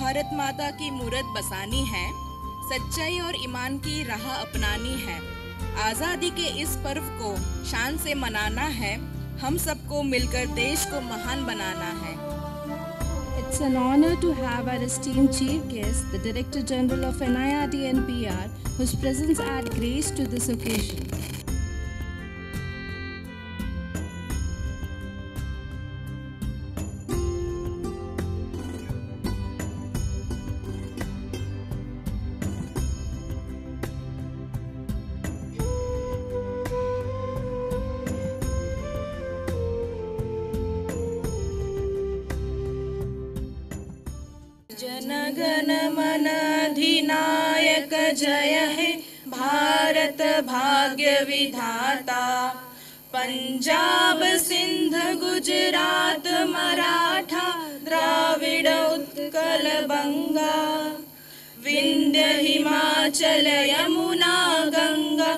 भारत माता की मूरत बसानी है, सच्चाई और ईमान की राह अपनानी है। आज़ादी के इस पर्व को शान से मनाना है, हम सबको मिलकर देश को महान बनाना है। It's an honor to have our esteemed chief guest, the Director General of NIRD and PR, whose presence adds grace to this occasion. जनगण मन अधिनायक जय हे भारत भाग्य विधाता। पंजाब सिंध गुजरात मराठा द्राविड़ उत्कल बंगा, विंध्य हिमाचल यमुना गंगा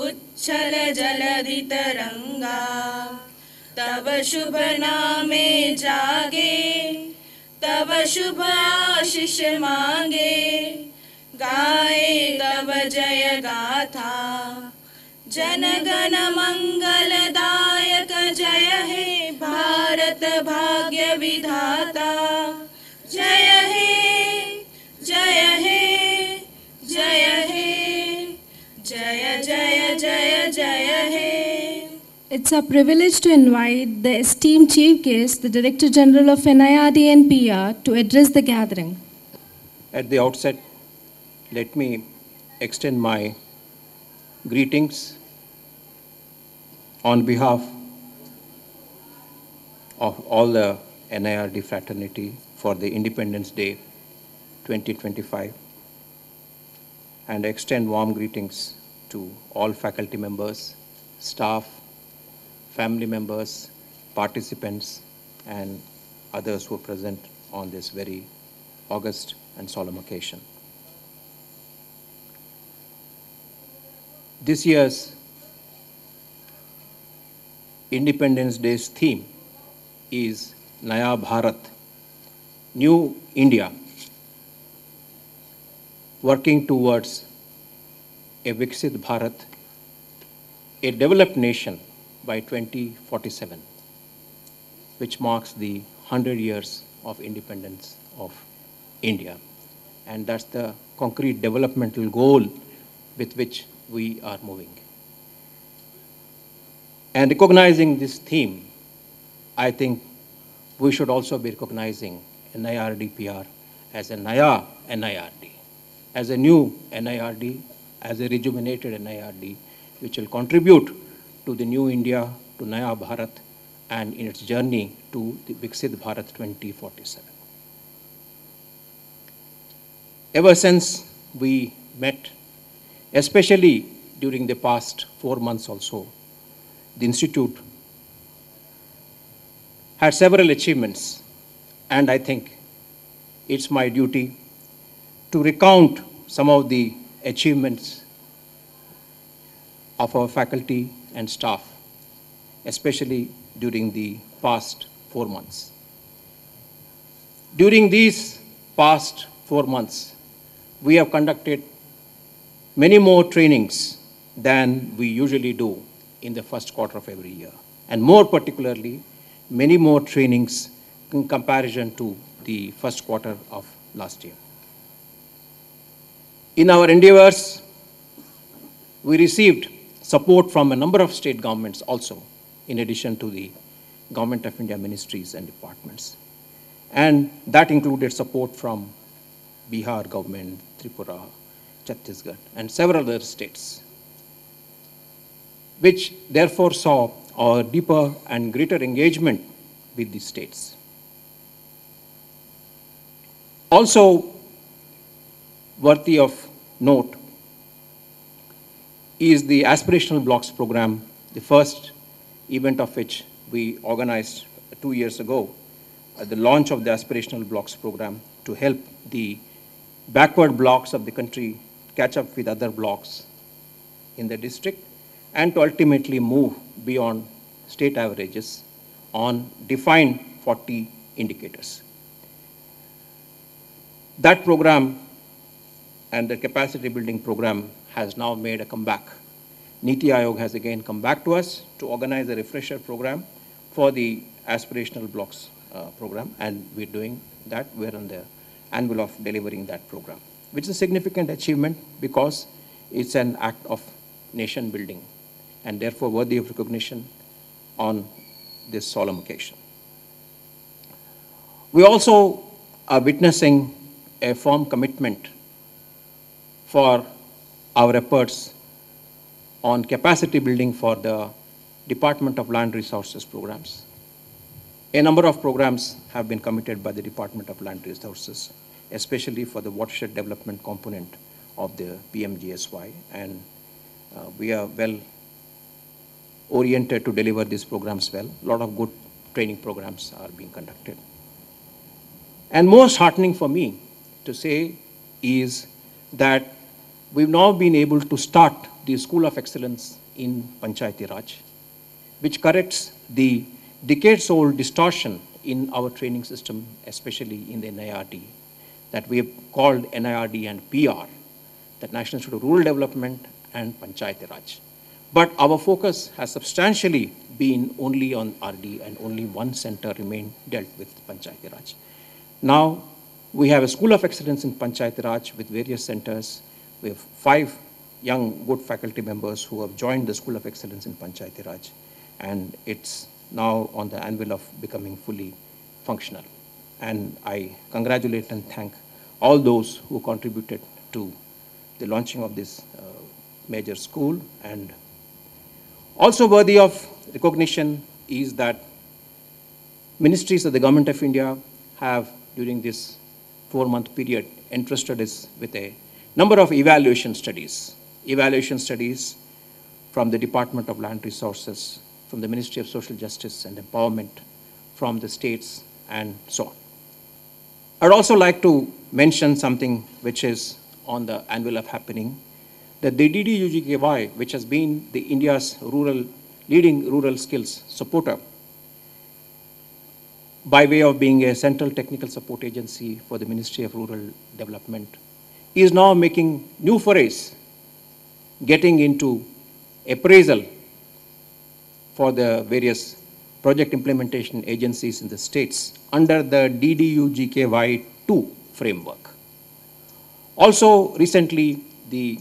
उच्छल जलधि तरंगा। तब शुभ नामे जागे, तब शुभ आशीष मांगे, गाए तब जय गाथा। जनगण मंगलदायक जय हे भारत भाग्य विधाता। जय हे जय हे जय हे जय जय जय जय हे। It's a privilege to invite the esteemed chief guest, the Director General of NIRD and PR, to address the gathering. At the outset, let me extend my greetings on behalf of all the NIRD fraternity for the Independence Day 2025, and extend warm greetings to all faculty members, staff, family members, participants, and others who are present on this very august and solemn occasion. This year's Independence Day's theme is Naya Bharat, New India, working towards a Viksit Bharat, a developed nation by 2047, which marks the 100 years of independence of India. And that's the concrete developmental goal with which we are moving. And recognizing this theme, I think we should also be recognizing NIRD-PR as a Naya NIRD, as a new NIRD, as a rejuvenated NIRD, which will contribute to the new India, to Naya Bharat, and in its journey to the Viksit Bharat 2047. Ever since we met, especially during the past 4 months also, the Institute had several achievements, and I think it's my duty to recount some of the achievements of our faculty and staff, especially during the past 4 months. During these past 4 months, we have conducted many more trainings than we usually do in the first quarter of every year, and more particularly, many more trainings in comparison to the first quarter of last year. In our endeavors, we received support from a number of state governments also, in addition to the Government of India ministries and departments. And that included support from Bihar government, Tripura, Chhattisgarh, and several other states, which therefore saw our deeper and greater engagement with the states. Also worthy of note is the Aspirational Blocks program, the first event of which we organized 2 years ago, the launch of the Aspirational Blocks program to help the backward blocks of the country catch up with other blocks in the district, and to ultimately move beyond state averages on defined 40 indicators. That program and the capacity building program has now made a comeback. NITI Aayog has again come back to us to organize a refresher program for the aspirational blocks program, and we're doing that. We're on the anvil of delivering that program, which is a significant achievement because it's an act of nation building and therefore worthy of recognition on this solemn occasion. We also are witnessing a firm commitment for our efforts on capacity building for the Department of Land Resources programs. A number of programs have been committed by the Department of Land Resources, especially for the watershed development component of the PMGSY, and we are well oriented to deliver these programs well. A lot of good training programs are being conducted. And most heartening for me to say is that we've now been able to start the School of Excellence in Panchayati Raj, which corrects the decades-old distortion in our training system, especially in the NIRD, that we have called NIRD and PR, the National Institute of Rural Development and Panchayati Raj. But our focus has substantially been only on RD, and only one center remained dealt with Panchayati Raj. Now, we have a School of Excellence in Panchayati Raj with various centers. We have 5 young, good faculty members who have joined the School of Excellence in Panchayati Raj, and it's now on the anvil of becoming fully functional. And I congratulate and thank all those who contributed to the launching of this major school. And also worthy of recognition is that ministries of the Government of India have, during this 4-month period, entrusted us with a number of evaluation studies from the Department of Land Resources, from the Ministry of Social Justice and Empowerment, from the states, and so on. I'd also like to mention something which is on the anvil of happening, that the DDUGKY, which has been the India's leading rural skills supporter, by way of being a central technical support agency for the Ministry of Rural Development, is now making new forays, getting into appraisal for the various project implementation agencies in the states under the DDUGKY2 framework. Also, recently, the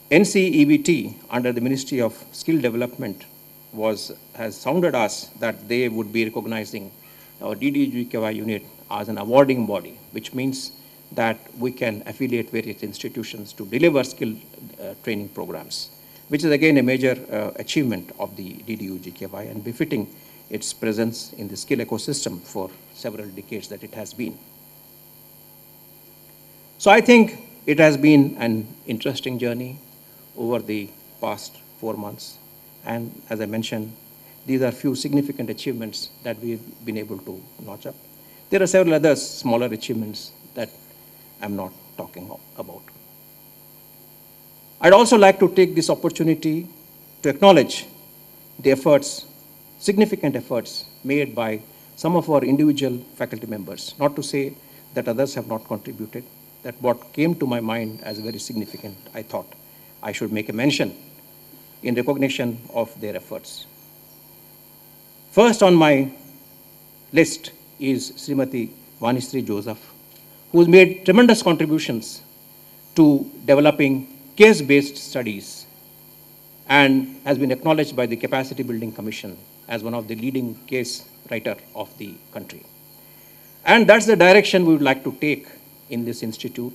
NCEVT under the Ministry of Skill Development has sounded us that they would be recognizing our DDUGKY unit as an awarding body, which means that we can affiliate various institutions to deliver skill training programs, which is again a major achievement of the DDUGKY and befitting its presence in the skill ecosystem for several decades that it has been. So I think it has been an interesting journey over the past 4 months. And as I mentioned, these are few significant achievements that we've been able to notch up. There are several other smaller achievements that I'm not talking about. I'd also like to take this opportunity to acknowledge the efforts, significant efforts made by some of our individual faculty members. Not to say that others have not contributed, that what came to my mind as very significant, I thought I should make a mention in recognition of their efforts. First on my list is Srimati Vanishree Joseph, who has made tremendous contributions to developing case-based studies and has been acknowledged by the Capacity Building Commission as one of the leading case writer of the country. And that's the direction we would like to take in this institute,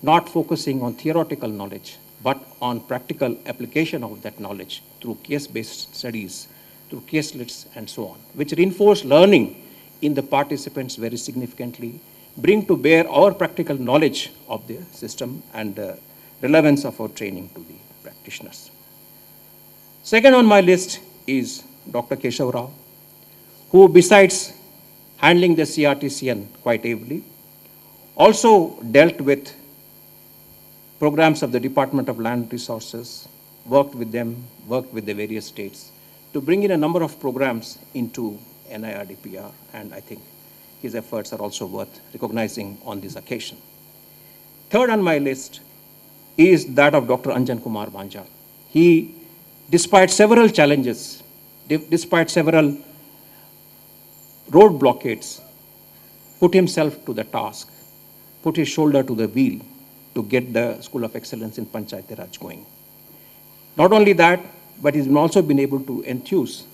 not focusing on theoretical knowledge, but on practical application of that knowledge through case-based studies, through caselets and so on, which reinforce learning in the participants very significantly, bring to bear our practical knowledge of the system and the relevance of our training to the practitioners. Second on my list is Dr. Keshav Rao, who besides handling the CRTCN quite ably, also dealt with programs of the Department of Land Resources, worked with them, worked with the various states to bring in a number of programs into NIRD-PR, and I think his efforts are also worth recognizing on this occasion. Third on my list is that of Dr. Anjan Kumar Banja. He, despite several challenges, despite several road blockades, put himself to the task, put his shoulder to the wheel to get the School of Excellence in Panchayati Raj going. Not only that, but he's also been able to enthuse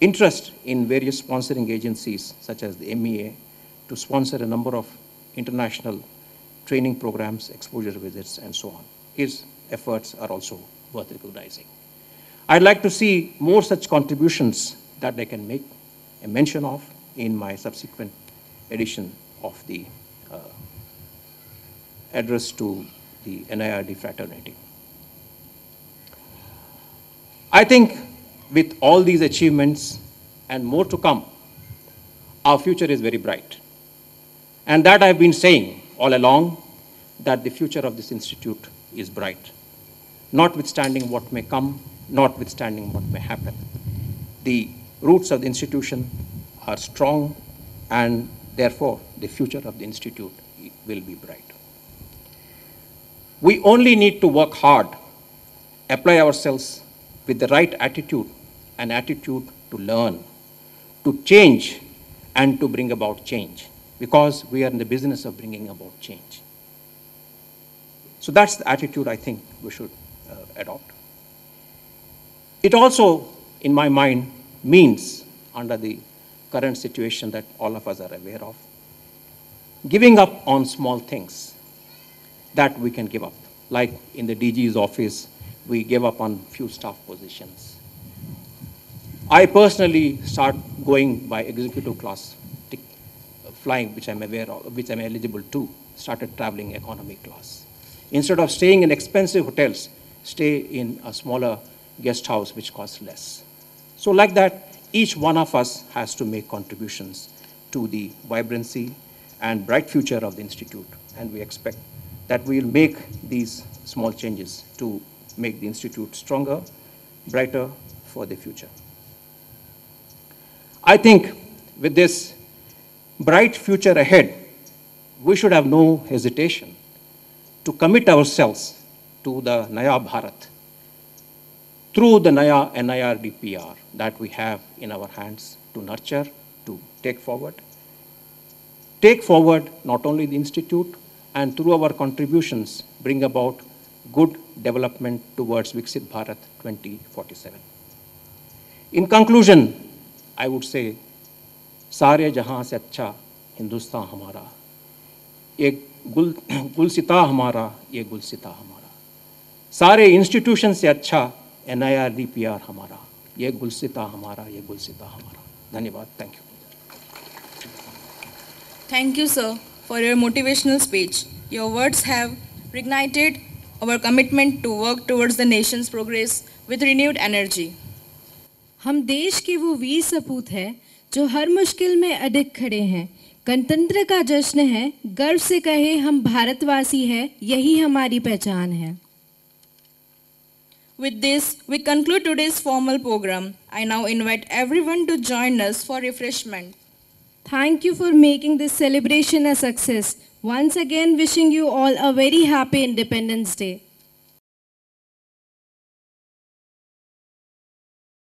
interest in various sponsoring agencies such as the MEA to sponsor a number of international training programs, exposure visits, and so on. His efforts are also worth recognizing. I'd like to see more such contributions that I can make a mention of in my subsequent edition of the address to the NIRD fraternity. I think with all these achievements and more to come, our future is very bright. And that I've been saying all along, that the future of this institute is bright. Notwithstanding what may come, notwithstanding what may happen. The roots of the institution are strong, and therefore the future of the institute will be bright. We only need to work hard, apply ourselves with the right attitude, an attitude to learn, to change, and to bring about change, because we are in the business of bringing about change. So that's the attitude I think we should adopt. It also, in my mind, means, under the current situation that all of us are aware of, giving up on small things that we can give up. Like in the DG's office, we gave up on few staff positions. I personally start going by executive class flying, which I'm aware of, which I'm eligible to, started traveling economy class. Instead of staying in expensive hotels, stay in a smaller guest house which costs less. So like that, each one of us has to make contributions to the vibrancy and bright future of the institute. And we expect that we will make these small changes to make the institute stronger, brighter for the future. I think with this bright future ahead, we should have no hesitation to commit ourselves to the Naya Bharat through the Naya NIRD PR that we have in our hands to nurture, to take forward. Take forward not only the institute, and through our contributions bring about good development towards Viksit Bharat 2047. In conclusion, I would say, सारे जहां से अच्छा हिंदुस्तान हमारा, ये गुलसिता हमारा, ये गुलसिता हमारा, सारे इंस्टीट्यूशन से अच्छा NIRD PR हमारा, ये गुलसिता हमारा, ये गुलसिता हमारा. धन्यवाद. Thank you. Thank you, sir, for your motivational speech. Your words have reignited our commitment to work towards the nation's progress with renewed energy. हम देश के वो वीर सपूत हैं जो हर मुश्किल में अडिग खड़े हैं. गणतंत्र का जश्न है, गर्व से कहे हम भारतवासी हैं, यही हमारी पहचान है. With this, we conclude today's formal program. I now invite everyone to join us for refreshment. Thank you for making this celebration a success. Once again, wishing you all a very happy Independence Day.